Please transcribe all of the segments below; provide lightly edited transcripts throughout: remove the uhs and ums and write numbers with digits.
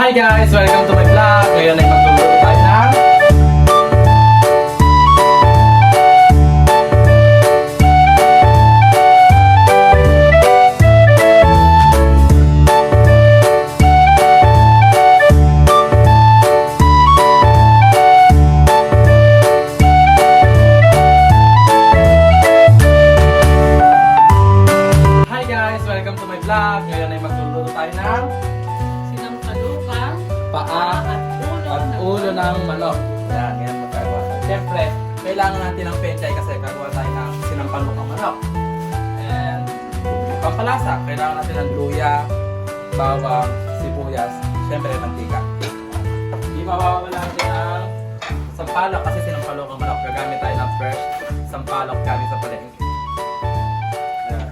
Hi guys! Welcome to my vlog! Ngayon ay magluluto tayo ng Hi guys! Welcome to my vlog! Ngayon ay magluluto tayo ng paa at ulo ng manok. Yan magkagawa tayo. Siyempre, kailangan natin ng penchay kasi gagawa tayo ng sinampalok ng manok. And pampalasa, kailangan natin ng luya, bawang, sibuyas, siyempre mantika. Hindi mawawala natin ang sampalok kasi sinampalok ng manok. Gagamit tayo ng fresh sampalok galing sa palengke. Yan.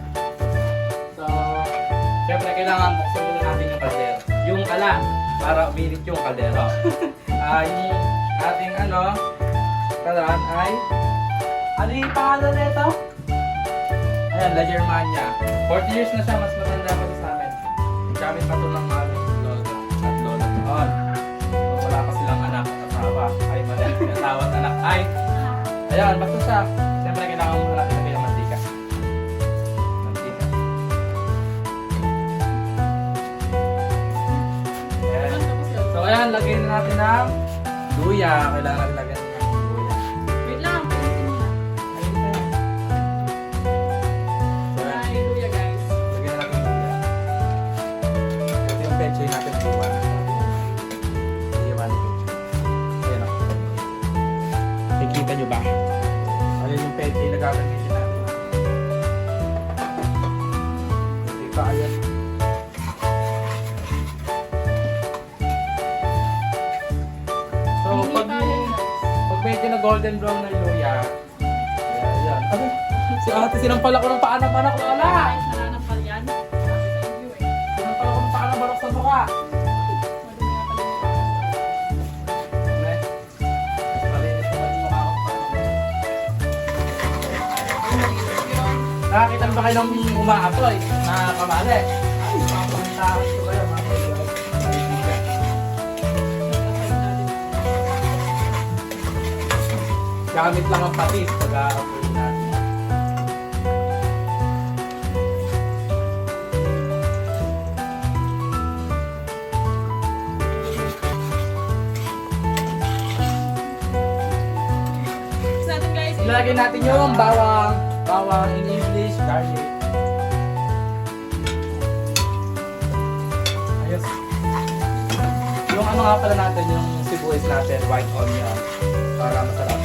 So, siyempre kailangan buksan muna natin yung kaldero. Yung kalan, para umilit yung kaldero. Yung ating kalan ay ano yung pangalan nito? Ayan, La Germania. 40 years na siya, mas matanda pa sa amin. Gamit pa ito ng mga lolo at lola noon. So, wala pa silang anak at asawa. Ay, mali. Asawa at anak. Ay, ayan, basta siya. Siyempre, kailangan mo natin lagay ng mantika. Mantika. Ayan. So, ayan, lagyan na natin ng luya. Kailangan natin lagyan ng luya. Wait lang, palitin mo na. Ayun na. So, Wala ayan. yung luya, guys. Lagyan na natin yung luya. Ito yung penchay natin. Iwan. Iwan yung penchay. Ayan o. Nakikita nyo ba? Ayan yung penchay na gagamitin natin. Hindi pa ayan. So, Hindi pag pa yun. medyo na golden brown na yung luya, ayan. Ano? Si ate, sinampal ako ng paa ng manok, Lola! Guys, nananampal yan. Sabi sa inyo eh. Sinampal ako ng paa ng manok sa mukha. Madumi nga pala yung Ne? Malinis naman yung mukha ko sa paa ng manok. Nakakita ba kayo ng umaapoy na kamali? Ay, makapantahan ko kayo, mga kaibigan. Gamit lang ang patis pag-aapoy natin. natin, guys. Ilalagay natin yung bawang in English, garlic. Ayos. Yung nga pala natin, yung sibuyas natin, white onion, para masarap.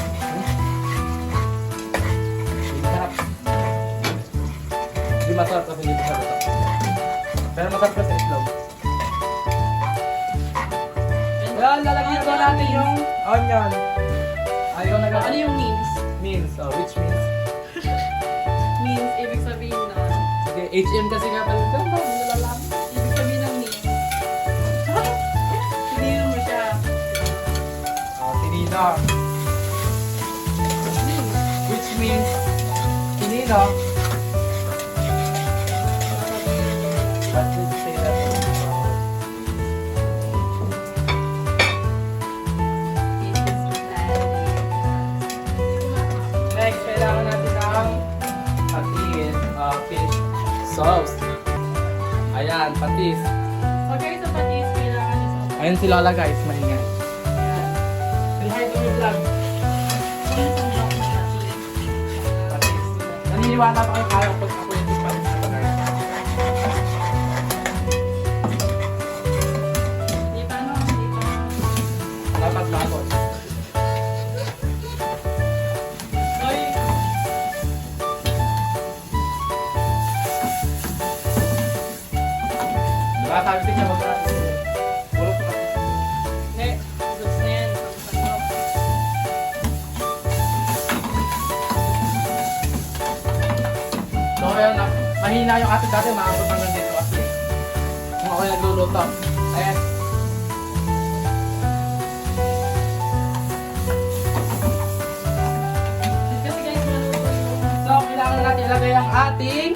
Hindi masarap kasi hindi masarap ito. Pero masarap kasi itlog. Yan, lalagyan na natin yung onion. Ayaw na Ano yung means? means, which means? Means, ibig sabihin na. Sige, HM kasi nga pala ito. Ba? Nalalaman. Ibig sabihin ng means. Sinino mo siya. Sinino. Means. Which means, sinino. What did you say that? Next, kailangan natin ng patis, fish sauce. Ayan, patis. So guys, sa patis, kailangan isa. Ayan si Lola guys, maingay. Say hi to my vlog. Patis. Naniniwala pa kayo kaya pag ako yung patis na bagay. Hindi pa. Dapat lakot. Oy, Diba sabi sa inyo, mag-aas. Puro sa patis. hindi. Goods na yan. Pagpasok. So kaya na, mahina yung atin dati, maabot hanggang dito kasi. Kung ako yung nagluluto. Ayan. Kasi guys, maluto yung So kailangan natin ilagay ang ating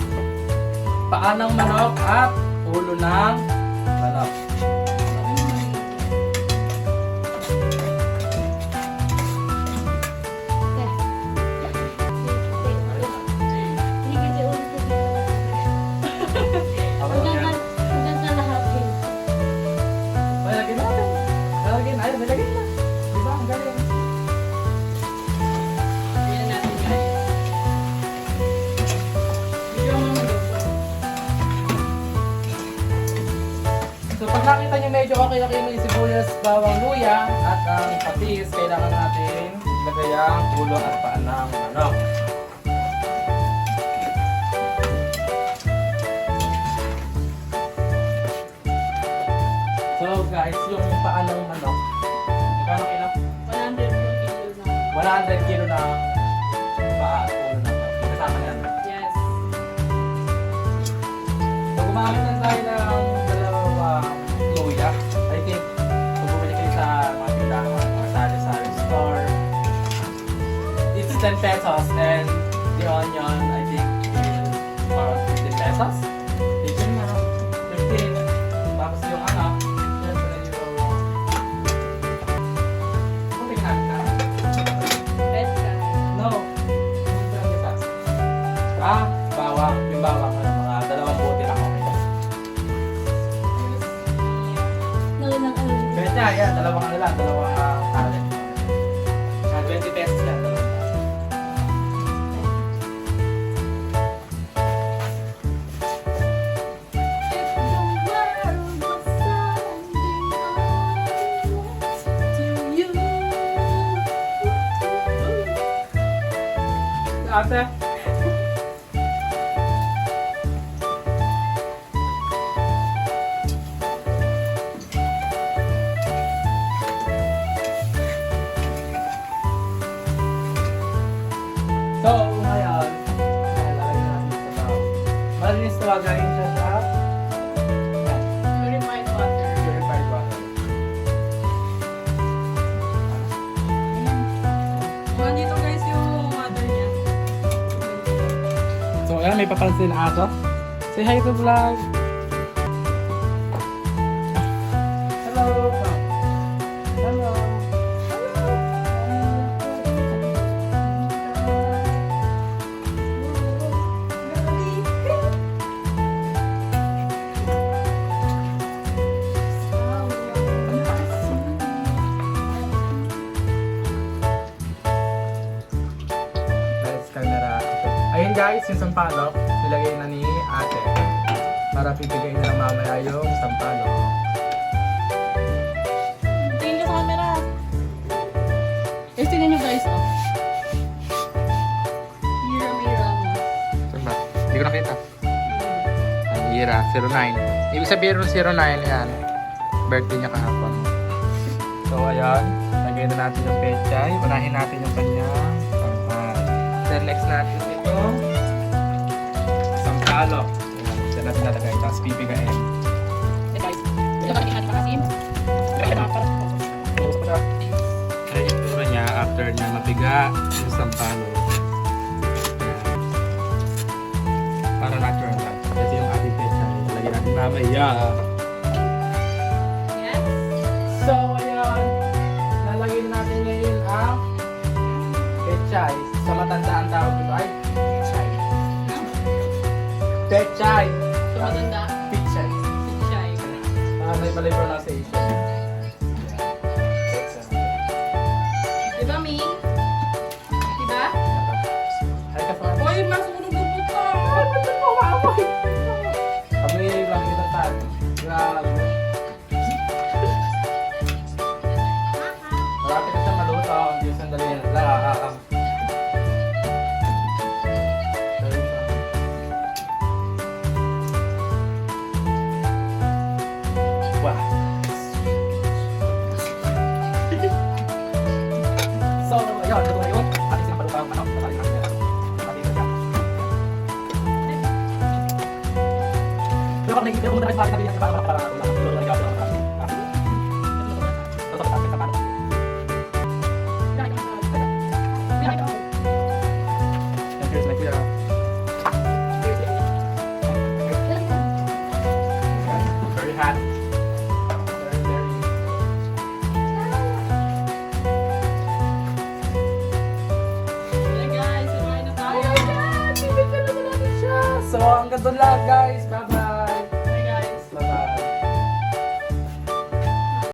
paa ng manok at ulo ng manok. laki-laki mo yung sibuyas, bawang, luya, at ang patis, kailangan natin ilagay ang ulo at paa ng manok. So guys, yung paa ng manok, magkano kilo? 100 100 kilo kilo na. na paa at ulo ng manok. Kasama yan. Yes. So gumamit lang tayo ng dalawang luya. I think, kung bumili kayo sa mga tindahan, mga sari-sari store, it's 10 pesos and the onion, I think, is around 15 pesos. 15 na, 15. Tapos yung ano, syempre yung... Kung tingnan na. Best guy. No. Bawang. Yung bawang, mga dalawang bote lang okay. Pwede yan, dalawang ano lang, dalawang talent. 20 pesos lang, dalawang talent. Ate? So, ngayon, lalagay natin sa tao. Malinis tawagain siya sa yan, Purified water. purified water. Nandito guys yung water niya. So, ayan, may papansin na aso. Say hi to vlog! Hello! Hello! Let's camera. Ayun guys, yung sampalok, nilagay na ni ate. Para pipigay na lang mamaya yung sampalok. Tingin ka sa camera. Tingnan nyo guys, oh. Hira may ramos. Saan ba? Hindi ko nakita. Ang Hira, 09. Ibig sabihin ng 09, yan. Birthday niya kahapon. So, ayan. Lagay na natin yung pechay. Unahin natin yung kanyang sampal. Then, next natin ito. Sampalok. Ayan. Diyan natin nalagay. Tapos pipigain. Hey guys, ito ba ating pakasim? Ay, yung tura niya after niya mapiga yung sampalok. Ayan. Para natural lang. Kasi yung ating pechay. Lagyan natin mamaya. Yes. So, ayan. Lalagyan natin ngayon ang pechay. Sa matandaan tawag dito ay pechay. Pechay. So maganda. Pechay. Sichay. May mali pronunciation. Diba, Ming? Diba? Ay, kasama. Hoy, masunog yung puto! Kami lang kita saan. Grabe. Marami na siya maluto. Hindi sandali yan. Wow. So, ayun. Ito na yun. Ating sinapalupa ang manok. Patayin natin yan. Patayin natin yan. Pero pag nakikita mo na rin, bakit natin yan para very hot. Very, very. Ayan guys, kumain na tayo. So, hanggang doon lang guys. Bye-bye.